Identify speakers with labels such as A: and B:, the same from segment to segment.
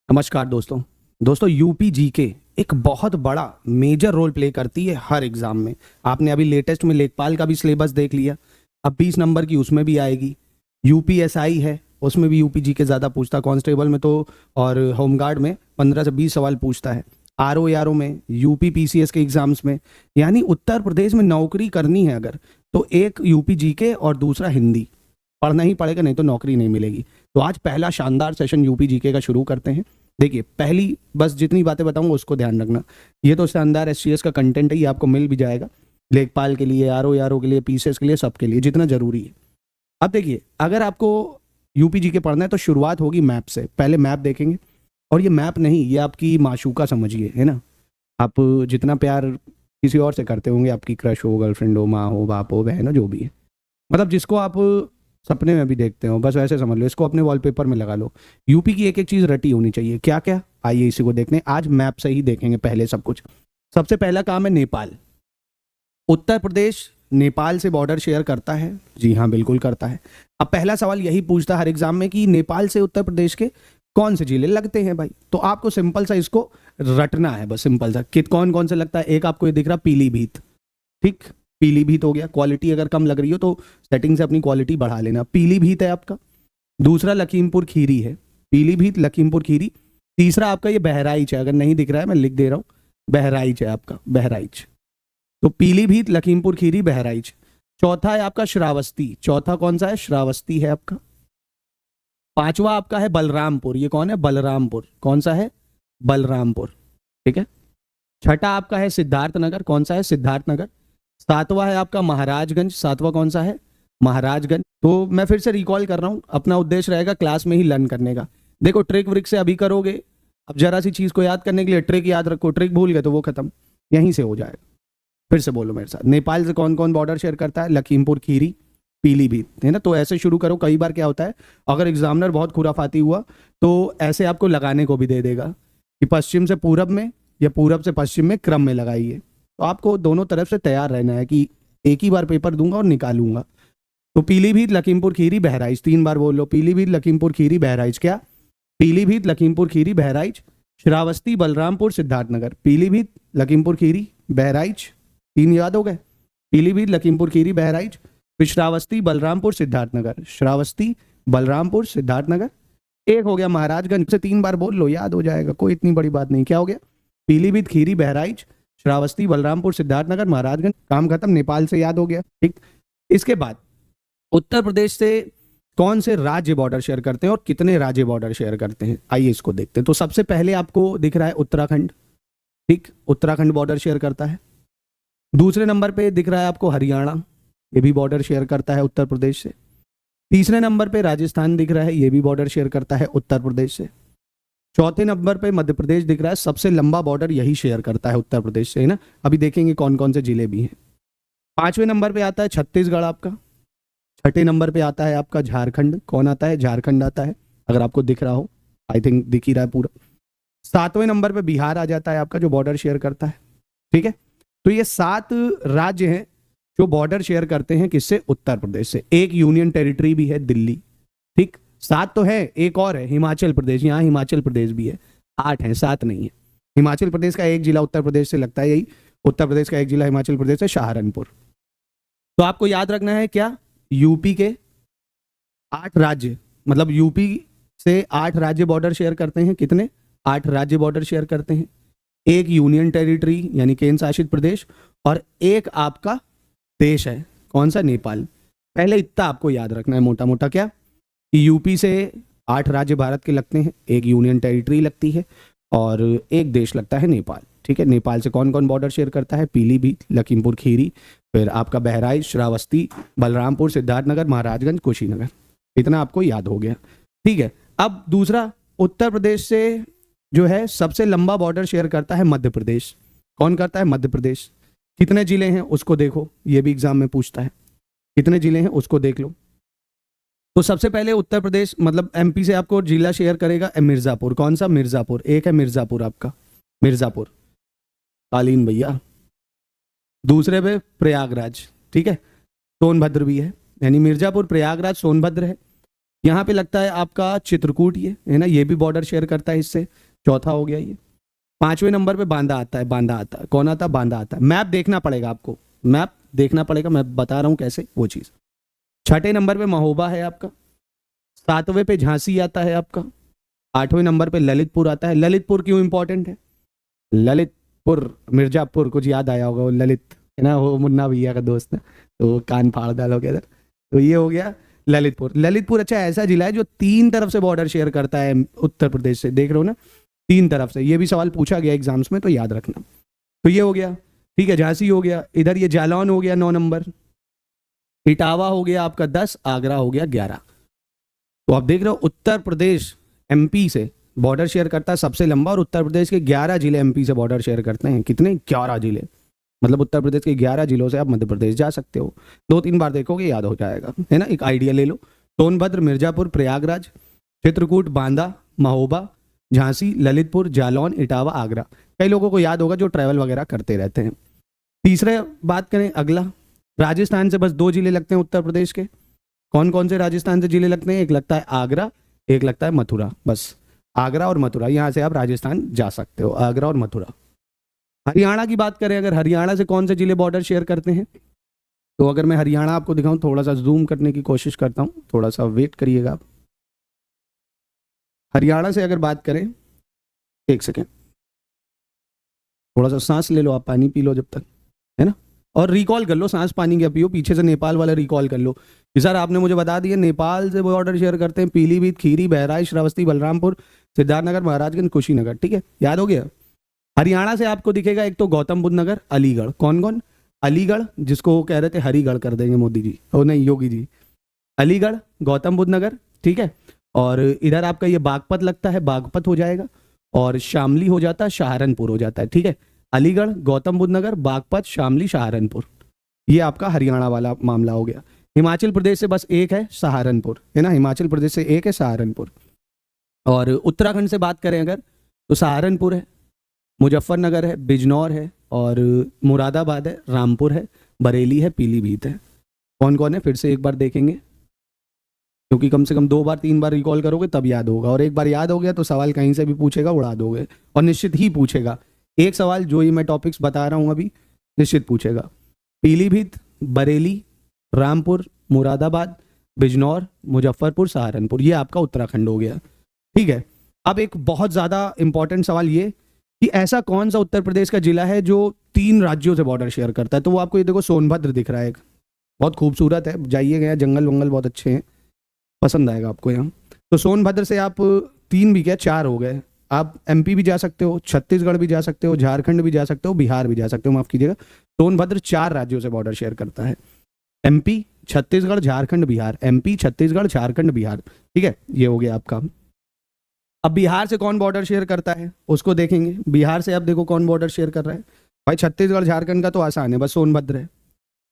A: नमस्कार दोस्तों। UP GK एक बहुत बड़ा मेजर रोल प्ले करती है हर एग्जाम में। आपने अभी लेटेस्ट में लेखपाल का भी सिलेबस देख लिया। अब 20 नंबर की उसमें भी आएगी। यूपीएसआई है, उसमें भी यूपी जीके ज़्यादा पूछता, कांस्टेबल में तो और होमगार्ड में 15 से 20 सवाल पूछता है। आरओ में, यूपी पीसीएस के एग्जाम्स में, यानी उत्तर प्रदेश में नौकरी करनी है अगर, तो एक यूपी जीके और दूसरा हिंदी पढ़ना ही पड़ेगा, नहीं तो नौकरी नहीं मिलेगी। तो आज पहला शानदार सेशन यूपी जीके का शुरू करते हैं। देखिए, पहली बस जितनी बातें बताऊंगा उसको ध्यान रखना। ये तो शानदार एससीएस का कंटेंट है, ये आपको मिल भी जाएगा लेखपाल के लिए, आरओ के लिए, पीसीएस के लिए, सबके लिए जितना जरूरी है। अब देखिए, अगर आपको यूपी जीके पढ़ना है तो शुरुआत होगी मैप से। पहले मैप देखेंगे, और ये मैप नहीं, ये आपकी माशूका समझिए, है ना। आप जितना प्यार किसी और से करते होंगे, आपकी क्रश हो, गर्लफ्रेंड हो, माँ हो, बाप हो, बहन हो, जो भी है, मतलब जिसको आप सपने में भी देखते हो, बस वैसे समझ लो, इसको अपने वॉलपेपर में लगा लो। यूपी की एक एक चीज़ रटी होनी चाहिए। क्या क्या, आइए इसी को देखने। आज मैप से ही देखेंगे पहले सब कुछ। सबसे पहला काम है नेपाल। उत्तर प्रदेश नेपाल से बॉर्डर शेयर करता है। जी हाँ, बिल्कुल करता है। अब पहला सवाल यही पूछता है हर एग्जाम में कि नेपाल से उत्तर प्रदेश के कौन से जिले लगते हैं भाई। तो आपको सिंपल सा इसको रटना है, बस सिंपल सा कि कौन कौन से लगता है। एक आपको ये दिख रहा पीलीभीत, ठीक, पीलीभीत हो गया। क्वालिटी अगर कम लग रही हो तो सेटिंग से अपनी क्वालिटी बढ़ा लेना। पीलीभीत है आपका। दूसरा लखीमपुर खीरी है, पीलीभीत लखीमपुर खीरी। तीसरा आपका ये बहराइच है, अगर नहीं दिख रहा है मैं लिख दे रहा हूँ, बहराइच है आपका, बहराइच। तो पीलीभीत, लखीमपुर खीरी, बहराइच। चौथा है आपका श्रावस्ती। चौथा कौन सा है? श्रावस्ती है आपका। पांचवा आपका है बलरामपुर। ये कौन है? बलरामपुर। कौन सा है? बलरामपुर, ठीक है। छठा आपका है सिद्धार्थनगर। कौन सा है? सिद्धार्थनगर। सातवां है आपका महाराजगंज। सातवां कौन सा है? महाराजगंज। तो मैं फिर से रिकॉल कर रहा हूं, अपना उद्देश्य रहेगा क्लास में ही लर्न करने का। देखो, ट्रिक व्रिक से अभी करोगे, अब जरा सी चीज को याद करने के लिए ट्रिक याद रखो, ट्रिक भूल गए तो वो खत्म, यहीं से हो जाएगा। फिर से बोलो मेरे साथ। नेपाल से कौन कौन बॉर्डर शेयर करता है? लखीमपुर खीरी, पीलीभीत, है ना। तो ऐसे शुरू करो। कई बार क्या होता है, अगर एग्जामिनर बहुत खुराफाती हुआ तो ऐसे आपको लगाने को भी दे देगा कि पश्चिम से पूरब में या पूरब से पश्चिम में क्रम में लगाइए। तो आपको दोनों तरफ से तैयार रहना है कि एक ही बार पेपर दूंगा और निकालूंगा। तो पीलीभीत, लखीमपुर खीरी, बहराइच, 3 बार बोल लो। पीलीभीत, लखीमपुर खीरी, बहराइच। क्या? पीलीभीत, लखीमपुर खीरी, बहराइच, श्रावस्ती, बलरामपुर, सिद्धार्थनगर। पीलीभीत, लखीमपुर खीरी, बहराइच, 3 याद हो गए। पीलीभीत, लखीमपुर खीरी, बहराइच, फिर श्रावस्ती, बलरामपुर, सिद्धार्थनगर। श्रावस्ती, बलरामपुर, सिद्धार्थनगर। एक हो गया महाराजगंज से, 3 बार बोल लो, याद हो जाएगा, कोई इतनी बड़ी बात नहीं। क्या हो गया? पीलीभीत, खीरी, बहराइच, श्रावस्ती, बलरामपुर, सिद्धार्थनगर, महाराजगंज। काम खत्म, नेपाल से याद हो गया, ठीक। इसके बाद उत्तर प्रदेश से कौन से राज्य बॉर्डर शेयर करते हैं और कितने राज्य बॉर्डर शेयर करते हैं, आइए इसको देखते हैं। तो सबसे पहले आपको दिख रहा है उत्तराखंड, ठीक, उत्तराखंड बॉर्डर शेयर करता है। दूसरे नंबर पे दिख रहा है आपको हरियाणा, ये भी बॉर्डर शेयर करता है उत्तर प्रदेश से। तीसरे नंबर पे राजस्थान दिख रहा है, ये भी बॉर्डर शेयर करता है उत्तर प्रदेश से। चौथे नंबर पे मध्य प्रदेश दिख रहा है, सबसे लंबा बॉर्डर यही शेयर करता है उत्तर प्रदेश से, है ना। अभी देखेंगे कौन कौन से जिले भी हैं। पांचवें नंबर पे आता है छत्तीसगढ़ आपका। छठे नंबर पे आता है आपका झारखंड। कौन आता है? झारखंड आता है, अगर आपको दिख रहा हो, आई थिंक दिख ही रहा है पूरा। सातवें नंबर पे बिहार आ जाता है आपका, जो बॉर्डर शेयर करता है, ठीक है। तो ये 7 राज्य हैं जो बॉर्डर शेयर करते हैं किससे? उत्तर प्रदेश से। एक यूनियन टेरिटरी भी है, दिल्ली, ठीक। 7 तो है, एक और है हिमाचल प्रदेश, यहाँ हिमाचल प्रदेश भी है। 8 है, 7 नहीं है। हिमाचल प्रदेश का एक जिला उत्तर प्रदेश से लगता है, यही उत्तर प्रदेश का एक जिला हिमाचल प्रदेश से, सहारनपुर। तो आपको याद रखना है क्या? यूपी के 8 राज्य, मतलब यूपी से 8 राज्य बॉर्डर शेयर करते हैं। कितने? 8 राज्य बॉर्डर शेयर करते हैं। एक यूनियन टेरिटरी यानी केंद्र शासित प्रदेश, और एक आपका देश है, कौन सा? नेपाल। पहले इतना आपको याद रखना है मोटा मोटा, क्या कि यूपी से 8 राज्य भारत के लगते हैं, एक यूनियन टेरिटरी लगती है, और एक देश लगता है नेपाल, ठीक है। नेपाल से कौन कौन बॉर्डर शेयर करता है? पीलीभीत, लखीमपुर खीरी, फिर आपका बहराइच, श्रावस्ती, बलरामपुर, सिद्धार्थनगर, महाराजगंज, कुशीनगर। इतना आपको याद हो गया, ठीक है। अब दूसरा, उत्तर प्रदेश से जो है सबसे लंबा बॉर्डर शेयर करता है मध्य प्रदेश। कौन करता है? मध्य प्रदेश। कितने जिले हैं उसको देखो, ये भी एग्जाम में पूछता है, कितने जिले हैं उसको देख लो। तो सबसे पहले उत्तर प्रदेश, मतलब एमपी से आपको जिला शेयर करेगा मिर्जापुर। कौन सा? मिर्जापुर। एक है मिर्जापुर आपका, मिर्जापुर, कालीन भैया। दूसरे पे प्रयागराज, ठीक है, सोनभद्र भी है, यानी मिर्जापुर, प्रयागराज, सोनभद्र है। यहाँ पे लगता है आपका चित्रकूट, ये है ना, ये भी बॉर्डर शेयर करता है इससे, चौथा हो गया ये। 5वें नंबर पे बांदा आता है, बांदा आता है, कौन आता है, बांदा आता है। मैप देखना पड़ेगा आपको, मैप देखना पड़ेगा, मैं बता रहा हूँ कैसे वो चीज़। 6ठे नंबर पे महोबा है आपका। 7वें पे झांसी आता है आपका। 8वें नंबर पे ललितपुर आता है। ललितपुर क्यों इंपॉर्टेंट है? ललितपुर, मिर्जापुर, कुछ याद आया होगा, वो ललित है ना, वो मुन्ना भैया का दोस्त है, तो वो कान फाड़ डालोगे इधर। तो ये हो गया ललितपुर। ललितपुर अच्छा ऐसा जिला है जो 3 तरफ से बॉर्डर शेयर करता है उत्तर प्रदेश से, देख रहे हो ना, 3 तरफ से। ये भी सवाल पूछा गया एग्जाम्स में, तो याद रखना। तो ये हो गया, ठीक है, झांसी हो गया, इधर ये जालौन हो गया 9 नंबर, इटावा हो गया आपका 10, आगरा हो गया 11। तो आप देख रहे हो उत्तर प्रदेश एमपी से बॉर्डर शेयर करता है सबसे लंबा, और उत्तर प्रदेश के 11 जिले एमपी से बॉर्डर शेयर करते हैं। कितने? 11 जिले। मतलब उत्तर प्रदेश के 11 जिलों से आप मध्य प्रदेश जा सकते हो। 2-3 बार देखोगे याद हो जाएगा, है ना, एक आइडिया ले लो। सोनभद्र, मिर्जापुर, प्रयागराज, चित्रकूट, बांदा, महोबा, झांसी, ललितपुर, जालौन, इटावा, आगरा। कई लोगों को याद होगा जो ट्रैवल वगैरह करते रहते हैं। तीसरे बात करें अगला, राजस्थान से बस 2 जिले लगते हैं उत्तर प्रदेश के। कौन कौन से राजस्थान से जिले लगते हैं? एक लगता है आगरा, एक लगता है मथुरा। बस आगरा और मथुरा, यहाँ से आप राजस्थान जा सकते हो, आगरा और मथुरा। हरियाणा की बात करें अगर, हरियाणा से कौन से जिले बॉर्डर शेयर करते हैं? तो अगर मैं हरियाणा आपको दिखाऊं, थोड़ा सा जूम करने की कोशिश करता हूं, थोड़ा सा वेट करिएगा आप। हरियाणा से अगर बात करें, एक सेकेंड, थोड़ा सा सांस ले लो आप, पानी पी लो जब तक, है ना, और रिकॉल कर लो, सांस पानी क्या पियो, पीछे से नेपाल वाला रिकॉल कर लो कि सर आपने मुझे बता दिया नेपाल से बॉर्डर शेयर करते हैं पीलीभीत, खीरी, बहराइच, श्रावस्ती, बलरामपुर, सिद्धार्थनगर, महाराजगंज, कुशीनगर। ठीक है, याद हो गया। हरियाणा से आपको दिखेगा एक तो गौतम बुद्ध नगर, अलीगढ़। कौन कौन? अलीगढ़, जिसको वो कह रहे थे हरिगढ़ कर देंगे मोदी जी, ओ नहीं योगी जी। अलीगढ़, गौतम बुद्ध नगर, ठीक है। और इधर आपका ये बागपत लगता है, बागपत हो जाएगा, और शामली हो जाता है, सहारनपुर हो जाता है। ठीक है, अलीगढ़, गौतम बुद्ध नगर, बागपत, शामली, सहारनपुर, ये आपका हरियाणा वाला मामला हो गया। हिमाचल प्रदेश से बस एक है, सहारनपुर, है ना, हिमाचल प्रदेश से एक है सहारनपुर। और उत्तराखंड से बात करें अगर, तो सहारनपुर है, मुजफ्फरनगर है, बिजनौर है, और मुरादाबाद है, रामपुर है, बरेली है, पीलीभीत है। कौन कौन है फिर से एक बार देखेंगे, क्योंकि कम से कम 2 बार 3 बार रिकॉल करोगे तब याद होगा, और एक बार याद हो गया तो सवाल कहीं से भी पूछेगा उड़ा दोगे, और निश्चित ही पूछेगा। एक सवाल जो ये मैं टॉपिक्स बता रहा हूँ अभी निश्चित पूछेगा। पीलीभीत, बरेली, रामपुर, मुरादाबाद, बिजनौर, मुजफ्फरपुर, सहारनपुर, ये आपका उत्तराखंड हो गया। ठीक है, अब एक बहुत ज़्यादा इंपॉर्टेंट सवाल ये कि ऐसा कौन सा उत्तर प्रदेश का जिला है जो 3 राज्यों से बॉर्डर शेयर करता है? तो वो आपको ये देखो सोनभद्र दिख रहा है, एक बहुत खूबसूरत है, जाइएगा, यहाँ जंगल वंगल बहुत अच्छे हैं, पसंद आएगा आपको यहाँ। तो सोनभद्र से आप 3 भी क्या 4 हो गए, आप एमपी भी जा सकते हो, छत्तीसगढ़ भी जा सकते हो, झारखंड भी जा सकते हो, बिहार भी जा सकते हो, माफ कीजिएगा। सोनभद्र 4 राज्यों से बॉर्डर शेयर करता है, एमपी, छत्तीसगढ़, झारखंड, बिहार, एमपी, छत्तीसगढ़, झारखंड, बिहार। ठीक है, ये हो गया आपका। अब बिहार से कौन बॉर्डर शेयर करता है उसको देखेंगे। बिहार से अब देखो कौन बॉर्डर शेयर कर रहा है भाई, छत्तीसगढ़ झारखंड का तो आसान है, बस सोनभद्र है।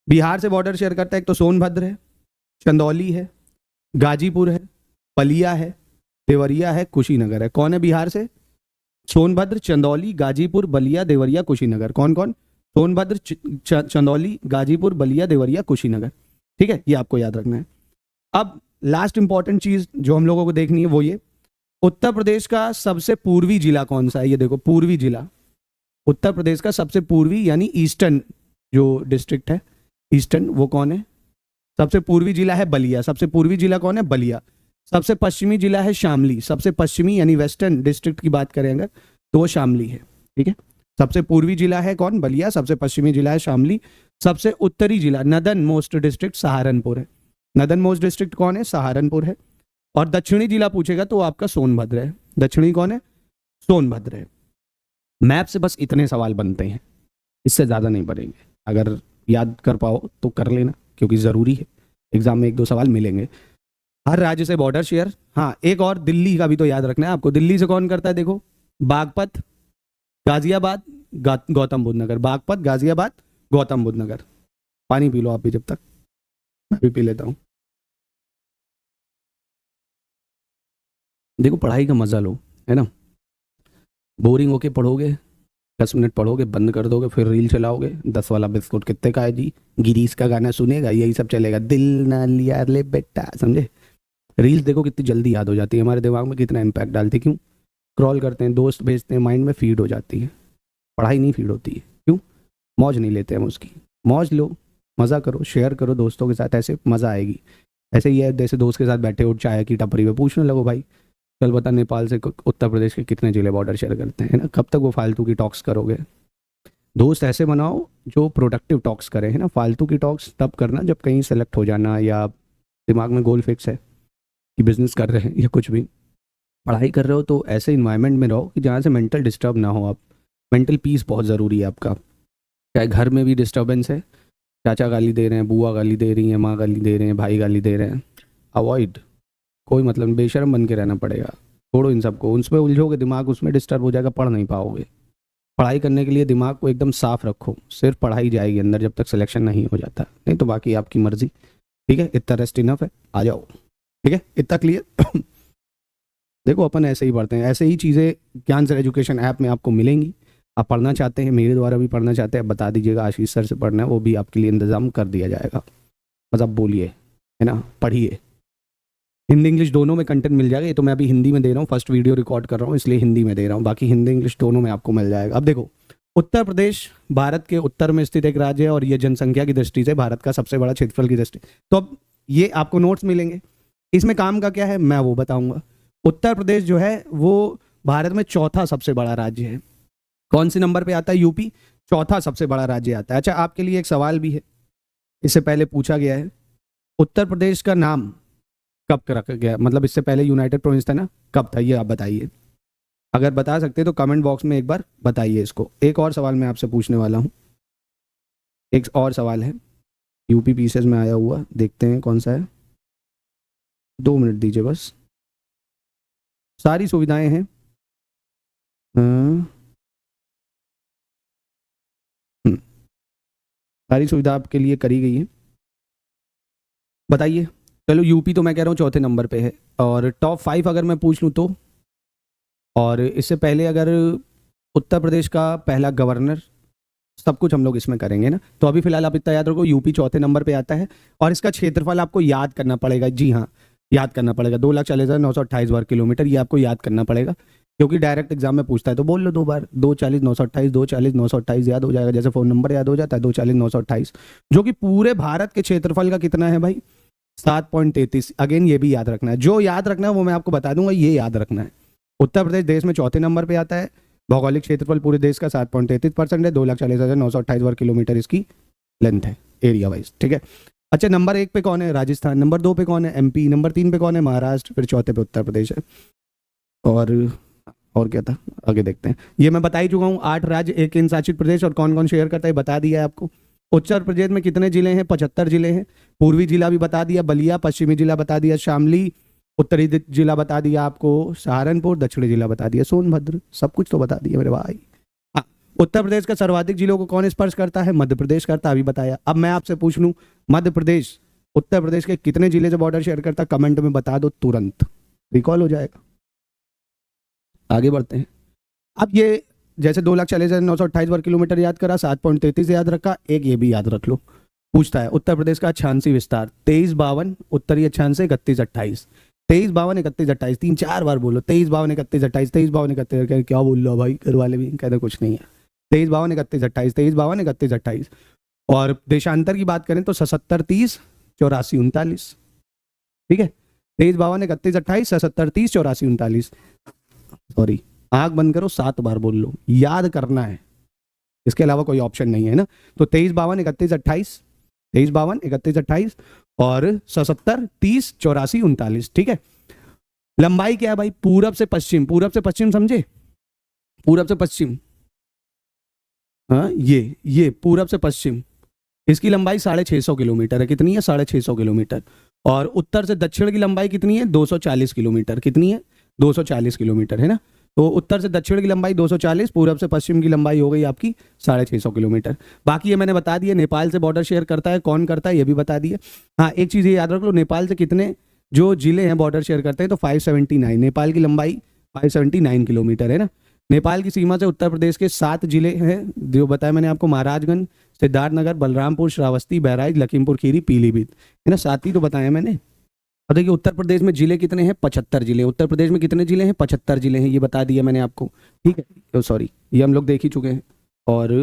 A: बिहार से बॉर्डर शेयर करता है एक तो सोनभद्र है, चंदौली है, गाजीपुर है, बलिया है, देवरिया है, कुशीनगर है। कौन है बिहार से? सोनभद्र, चंदौली, गाजीपुर, बलिया, देवरिया, कुशीनगर। कौन कौन? सोनभद्र, चंदौली, गाजीपुर, बलिया, देवरिया, कुशीनगर। ठीक है, ये आपको याद रखना है। अब लास्ट इंपॉर्टेंट चीज जो हम लोगों को देखनी है वो ये, उत्तर प्रदेश का सबसे पूर्वी जिला कौन सा है? ये देखो पूर्वी जिला, उत्तर प्रदेश का सबसे पूर्वी यानी ईस्टर्न जो डिस्ट्रिक्ट है, ईस्टर्न, वो कौन है? सबसे पूर्वी जिला है बलिया। सबसे पूर्वी जिला कौन है? बलिया। सबसे पश्चिमी जिला है शामली। सबसे पश्चिमी यानी वेस्टर्न डिस्ट्रिक्ट की बात करें अगर तो वो शामली है। ठीक है, सबसे पूर्वी जिला है कौन? बलिया। सबसे पश्चिमी जिला है शामली। सबसे उत्तरी जिला, नदन मोस्ट डिस्ट्रिक्ट, सहारनपुर है। नदन मोस्ट डिस्ट्रिक्ट कौन है? सहारनपुर है। और दक्षिणी जिला पूछेगा तो आपका सोनभद्र है। दक्षिणी कौन है? सोनभद्र है। मैप से बस इतने सवाल बनते हैं, इससे ज़्यादा नहीं बनेंगे। अगर याद कर पाओ तो कर लेना, क्योंकि ज़रूरी है, एग्जाम में 1-2 सवाल मिलेंगे। हर राज्य से बॉर्डर शेयर। हाँ, एक और दिल्ली का भी तो याद रखना है आपको। दिल्ली से कौन करता है? देखो, बागपत, गाजियाबाद, गौतम बुद्ध नगर। बागपत, गाजियाबाद, गौतम बुद्ध नगर। पानी पी लो आप भी जब तक, मैं भी पी लेता हूँ। देखो, पढ़ाई का मजा लो, है ना। बोरिंग होके पढ़ोगे, 10 मिनट पढ़ोगे, बंद कर दोगे, फिर रील चलाओगे। 10 वाला बिस्कुट कितने का है जी? गिरीश का गाना सुनेगा, यही सब चलेगा। दिल ना लिया ले बेटा, समझे। रील्स देखो कितनी जल्दी याद हो जाती है, हमारे दिमाग में कितना इम्पैक्ट डालती है। क्यों? स्क्रॉल करते हैं, दोस्त भेजते हैं, माइंड में फीड हो जाती है। पढ़ाई नहीं फीड होती है। क्यों? मौज नहीं लेते हम उसकी। मौज लो, मज़ा करो, शेयर करो दोस्तों के साथ, ऐसे मज़ा आएगी। ऐसे ही है, जैसे दोस्त के साथ बैठे हो चाय की टपरी पे, पूछने लगो भाई चल बता नेपाल से उत्तर प्रदेश के कितने जिले बॉर्डर शेयर करते हैं ना। कब तक वो फालतू की टॉक्स करोगे? दोस्त ऐसे बनाओ जो प्रोडक्टिव टॉक्स करें, है ना। फालतू की टॉक्स तब करना जब कहीं सेलेक्ट हो जाना, या दिमाग में गोल फिक्स है कि बिजनेस कर रहे हैं या कुछ भी पढ़ाई कर रहे हो, तो ऐसे इन्वायरमेंट में रहो कि जहाँ से मेंटल डिस्टर्ब ना हो आप। मेंटल पीस बहुत ज़रूरी है आपका। चाहे घर में भी डिस्टर्बेंस है, चाचा गाली दे रहे हैं, बुआ गाली दे रही है, माँ गाली दे रहे हैं, भाई गाली दे रहे हैं, अवॉइड। कोई मतलब नहीं, बेशर्म बन के रहना पड़ेगा। छोड़ो इन सबको, उसमें उलझोगे दिमाग उसमें डिस्टर्ब हो जाएगा, पढ़ नहीं पाओगे। पढ़ाई करने के लिए दिमाग को एकदम साफ रखो, सिर्फ पढ़ाई जाएगी अंदर जब तक सिलेक्शन नहीं हो जाता, नहीं तो बाकी आपकी मर्जी। ठीक है, इतना रेस्ट इनफ है, आ जाओ। ठीक है, इतना क्लियर। देखो अपन ऐसे ही पढ़ते हैं, ऐसे ही चीज़ें ज्ञान सर एजुकेशन ऐप में आपको मिलेंगी। आप पढ़ना चाहते हैं, मेरे द्वारा भी पढ़ना चाहते हैं, बता दीजिएगा आशीष सर से पढ़ना है, वो भी आपके लिए इंतज़ाम कर दिया जाएगा। बस आप बोलिए, है ना, पढ़िए। हिंदी इंग्लिश दोनों में कंटेंट मिल जाएगा। ये तो मैं अभी हिंदी में दे रहा हूँ, फर्स्ट वीडियो रिकॉर्ड कर रहा हूँ इसलिए हिंदी में दे रहा हूँ, बाकी हिंदी इंग्लिश दोनों में आपको मिल जाएगा। अब देखो, उत्तर प्रदेश भारत के उत्तर में स्थित एक राज्य है और ये जनसंख्या की दृष्टि से भारत का सबसे बड़ा क्षेत्रफल की दृष्टि। तो अब ये आपको नोट्स मिलेंगे, इसमें काम का क्या है मैं वो बताऊंगा। उत्तर प्रदेश जो है वो भारत में चौथा सबसे बड़ा राज्य है। कौन से नंबर पे आता है? यूपी चौथा सबसे बड़ा राज्य आता है। अच्छा, आपके लिए एक सवाल भी है, इससे पहले पूछा गया है, उत्तर प्रदेश का नाम कब रखा गया? मतलब इससे पहले यूनाइटेड प्रोविंस था ना, कब था ये आप बताइए। अगर बता सकते तो कमेंट बॉक्स में एक बार बताइए इसको। एक और सवाल मैं आपसे पूछने वाला हूँ, एक और सवाल है यूपी पीसेस में आया हुआ, देखते हैं कौन सा है। 2 मिनट दीजिए बस, सारी सुविधाएं हैं। सारी सुविधा आपके लिए करी गई है, बताइए। चलो यूपी तो मैं कह रहा हूँ चौथे नंबर पे है, और टॉप 5 अगर मैं पूछ लूँ तो, और इससे पहले अगर उत्तर प्रदेश का पहला गवर्नर, सब कुछ हम लोग इसमें करेंगे ना। तो अभी फिलहाल आप इतना याद रखो, यूपी चौथे नंबर पे आता है और इसका क्षेत्रफल आपको याद करना पड़ेगा। जी हाँ, याद करना पड़ेगा, 2,40,928 वर्ग किलोमीटर, ये आपको याद करना पड़ेगा क्योंकि डायरेक्ट एग्जाम में पूछता है। तो बोल लो 2 बार, 2,40,928, 2,40,928 याद हो जाएगा, जैसे फ़ोन नंबर याद हो जाता है 2,40,928, जो कि पूरे भारत के क्षेत्रफल का कितना है भाई? 7.33। अगेन ये भी याद रखना है, जो याद रखना है वो मैं आपको बता दूंगा, ये याद रखना है। उत्तर प्रदेश देश में चौथे नंबर पे आता है, भौगोलिक क्षेत्रफल पूरे देश का 7.33% है, 2,40,928 वर्ग किलोमीटर इसकी लेंथ है एरिया वाइज। ठीक है, अच्छा नंबर 1 पे कौन है? राजस्थान। नंबर 2 पे कौन है? एमपी। नंबर 3 पे कौन है? महाराष्ट्र। फिर चौथे पे उत्तर प्रदेश है। और क्या था आगे देखते हैं। ये मैं बता ही चुका हूँ, 8 राज्य, 1 केंद्र शासित प्रदेश, और कौन कौन शेयर करता है बता दिया है आपको। उत्तर प्रदेश में कितने जिले हैं? 75 जिले हैं। पूर्वी जिला भी बता दिया बलिया, पश्चिमी जिला बता दिया शामली, उत्तरी जिला बता दिया आपको सहारनपुर, दक्षिणी जिला बता दिया सोनभद्र। सब कुछ तो बता दिया मेरे भाई। हाँ, उत्तर प्रदेश का सर्वाधिक जिलों को कौन स्पर्श करता है? मध्य प्रदेश करता, अभी बताया। अब मैं आपसे पूछ लूं, मध्य प्रदेश उत्तर प्रदेश के कितने जिले से बॉर्डर शेयर करता? कमेंट में बता दो, तुरंत रिकॉल हो जाएगा। आगे बढ़ते हैं। अब ये जैसे 2,40,928 वर्ग किलोमीटर याद करा, 7.33 याद रखा, एक ये भी याद रख लो। पूछता है उत्तर प्रदेश का अक्षांशी विस्तार 2352, उत्तरी अक्षांश 3128। 2352 3128, 3-4 बार बोलो, 2352 3128, 2352 31। क्या बोल रहा भाई, घर वाले भी कहते कुछ नहीं है। 2352 3128, 2352 3128। और देशांतर की बात करें तो 77 30 84 39। ठीक है, 2352 3128, 77 30 84 39। सॉरी, आंख बंद करो, 7 बार बोल लो, याद करना है, इसके अलावा कोई ऑप्शन नहीं है ना। तो 2352 3128, 2352 3128 और 77 30 84 39। ठीक है, लंबाई क्या है भाई? पूरब से पश्चिम, पूरब से पश्चिम समझे, पूरब से पश्चिम। हाँ, ये पूरब से पश्चिम, इसकी लंबाई 650 किलोमीटर है। कितनी है? 650 किलोमीटर। और उत्तर से दक्षिण की लंबाई कितनी है? 240 किलोमीटर। कितनी है? 240 किलोमीटर, है ना। तो उत्तर से दक्षिण की लंबाई 240, पूरब से पश्चिम की लंबाई हो गई आपकी 650 किलोमीटर। बाकी ये मैंने बता दिया, नेपाल से बॉर्डर शेयर करता है, कौन करता है ये भी बता दिया। हाँ, एक चीज़ ये याद रख लो, नेपाल से कितने जो जिले हैं बॉर्डर शेयर करते हैं, तो 579, नेपाल की लंबाई 579 किलोमीटर है ना। नेपाल की सीमा से उत्तर प्रदेश के 7 जिले हैं जो बताया मैंने आपको, महाराजगंज, सिद्धार्थनगर, बलरामपुर, श्रावस्ती, बहराइच, लखीमपुर खीरी, पीलीभीत, है ना। 7 ही तो बताया मैंने। अब देखिए उत्तर प्रदेश में जिले कितने हैं, 75 जिले। उत्तर प्रदेश में कितने जिले हैं, 75 जिले हैं, ये बता दिया मैंने आपको। ठीक है, सॉरी, ये हम लोग देख ही चुके हैं। और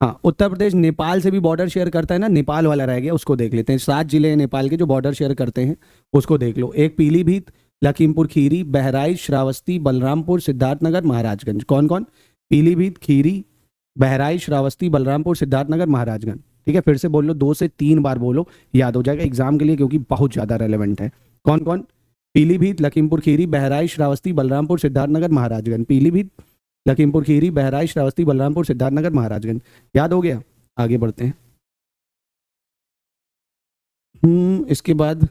A: हाँ, उत्तर प्रदेश नेपाल से भी बॉर्डर शेयर करता है ना, नेपाल वाला रह गया, उसको देख लेते हैं। 7 जिले हैं नेपाल के जो बॉर्डर शेयर करते हैं, उसको देख लो। एक पीलीभीत, लखीमपुर खीरी, बहराइच, श्रावस्ती, बलरामपुर, सिद्धार्थनगर, महाराजगंज। कौन कौन? पीलीभीत, खीरी, बहराइच, श्रावस्ती, बलरामपुर, सिद्धार्थनगर, महाराजगंज। ठीक है, फिर से बोल लो, 2 से 3 बार बोलो, याद हो जाएगा एग्जाम के लिए, क्योंकि बहुत ज्यादा रेलेवेंट है। कौन कौन? पीलीभीत, लखीमपुर खीरी, बहराइच, श्रावस्ती, बलरामपुर, सिद्धार्थनगर, महाराजगंज। पीलीभीत, लखीमपुर खीरी, बहराइच, श्रावस्ती, बलरामपुर, सिद्धार्थनगर, महाराजगंज। याद हो गया? आगे बढ़ते हैं। इसके बाद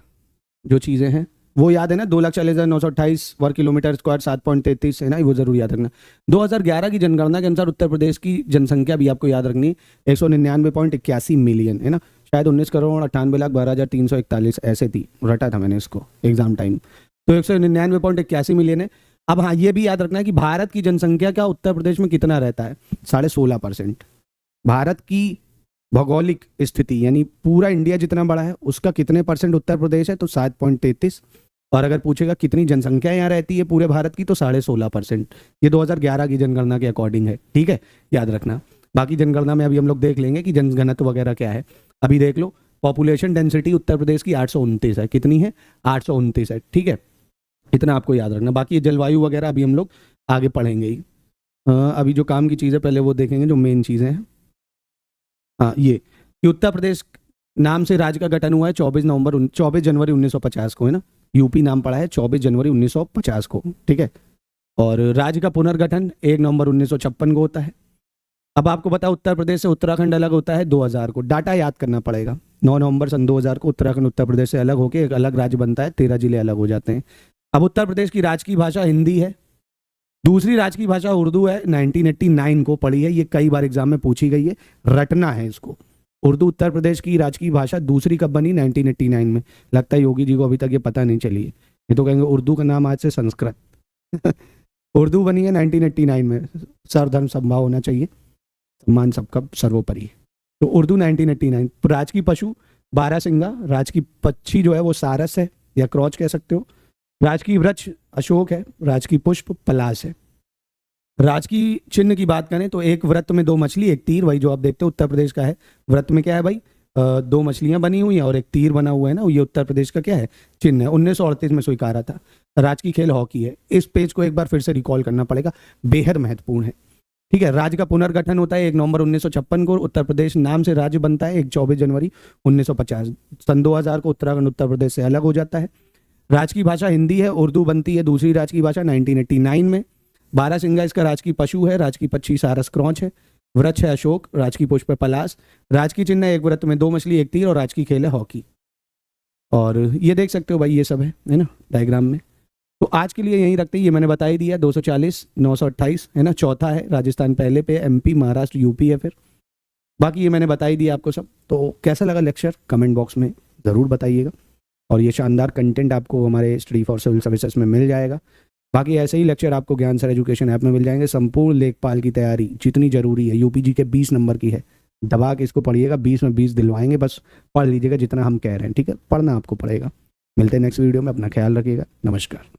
A: जो चीजें हैं वो याद है ना, 2,40,928 वर्ग किलोमीटर स्क्वायर, 7.33 है ना, वो जरूर याद रखना। 2011 की जनगणना के अनुसार उत्तर प्रदेश की जनसंख्या भी आपको याद रखनी, 199.81 मिलियन है ना, शायद 19,98,12,341 ऐसे थी, रटा था मैंने इसको एग्जाम टाइम। तो 199.81 मिलियन है। अब हाँ, ये भी याद रखना है कि भारत की जनसंख्या का उत्तर प्रदेश में कितना रहता है, 16.5%। भारत की भौगोलिक स्थिति यानी पूरा इंडिया जितना बड़ा है उसका कितने परसेंट उत्तर प्रदेश है, तो 7.33। और अगर पूछेगा कितनी जनसंख्या यहाँ रहती है पूरे भारत की, तो 16.5%। ये 2011 की जनगणना के अकॉर्डिंग है। ठीक है, याद रखना। बाकी जनगणना में अभी हम लोग देख लेंगे कि जनघनत्व वगैरह क्या है। अभी देख लो, पॉपुलेशन डेंसिटी उत्तर प्रदेश की 829 है। कितनी है? 829 है। ठीक है, इतना आपको याद रखना। बाकी ये जलवायु वगैरह अभी हम लोग आगे पढ़ेंगे ही। अभी जो काम की चीज़ें पहले वो देखेंगे, जो मेन चीज़ें हैं। हाँ, ये कि उत्तर प्रदेश नाम से राज्य का गठन हुआ है 24 जनवरी 1950 को, है ना। यूपी नाम पड़ा है 24 जनवरी 1950 को। ठीक है, और राज्य का पुनर्गठन 1 नवंबर 1956 को होता है। अब आपको पता है उत्तर प्रदेश से उत्तराखंड अलग होता है 2000 को। डाटा याद करना पड़ेगा। 9 नवंबर सन 2000 को उत्तराखंड उत्तर प्रदेश से अलग होकर एक अलग राज्य बनता है, 13 जिले अलग हो जाते हैं। अब उत्तर प्रदेश की राजकीय भाषा हिंदी है। दूसरी राजकीय भाषा उर्दू है, 1989 को पढ़ी है, ये कई बार एग्जाम में पूछी गई है, रटना है इसको। उर्दू उत्तर प्रदेश की राजकीय भाषा। दूसरी कब बनी? 1989 में। लगता है योगी जी को अभी तक ये पता नहीं चली है, ये तो कहेंगे उर्दू का नाम आज से संस्कृत। उर्दू बनी है 1989 में। सर्वधर्म समभाव होना चाहिए, सम्मान सबका सर्वोपरि। तो उर्दू 1989। राजकीय पशु बारहसिंगा, राजकीय पक्षी जो है वो सारस है या क्रॉच कह सकते हो। राजकीय वृक्ष अशोक है, राजकीय पुष्प पलाश है। राजकीय चिन्ह की बात करें तो एक वृत्त में 2 मछली, एक तीर, वही जो आप देखते हो उत्तर प्रदेश का है। वृत्त में क्या है भाई? 2 मछलियां बनी हुई हैं और एक तीर बना हुआ है ना, ये उत्तर प्रदेश का क्या है? चिन्ह है। 1938 में स्वीकारा था। राजकीय खेल हॉकी है। इस पेज को एक बार फिर से रिकॉल करना पड़ेगा, बेहद महत्वपूर्ण है। ठीक है, राज्य का पुनर्गठन होता है 1 नवंबर 1956 को। उत्तर प्रदेश नाम से राज्य बनता है 24 जनवरी 1950। सन 2000 को उत्तराखंड उत्तर प्रदेश से अलग हो जाता है। राजकीय भाषा हिंदी है। उर्दू बनती है दूसरी राजकीय भाषा 1989 में। बारहसिंगा इसका राजकीय पशु है। राजकीय पक्षी सारस क्रॉच है। वृक्ष है अशोक। राजकीय पुष्प है पलाश। राजकीय चिन्ह है एक वृत्त में 2 मछली, एक तीर, और राजकीय खेल है हॉकी। और ये देख सकते हो भाई, ये सब है ना डायग्राम में। तो आज के लिए यहीं रखते हैं, ये मैंने बता ही दिया। 240, 928 है ना, चौथा है। राजस्थान पहले पे, MP, महाराष्ट्र, यूपी है फिर। बाकी ये मैंने बता ही दिया आपको सब। तो कैसा लगा लेक्चर, कमेंट बॉक्स में ज़रूर बताइएगा। और ये शानदार कंटेंट आपको हमारे स्टडी फॉर सिविल सर्विसेज में मिल जाएगा। बाकी ऐसे ही लेक्चर आपको ज्ञान सर एजुकेशन ऐप में मिल जाएंगे। संपूर्ण लेखपाल की तैयारी जितनी जरूरी है, UPG के 20 नंबर की है, दबा के इसको पढ़िएगा। 20 में 20 दिलवाएंगे, बस पढ़ लीजिएगा जितना हम कह रहे हैं। ठीक है, पढ़ना आपको पड़ेगा। मिलते हैं नेक्स्ट वीडियो में, अपना ख्याल रखिएगा। नमस्कार।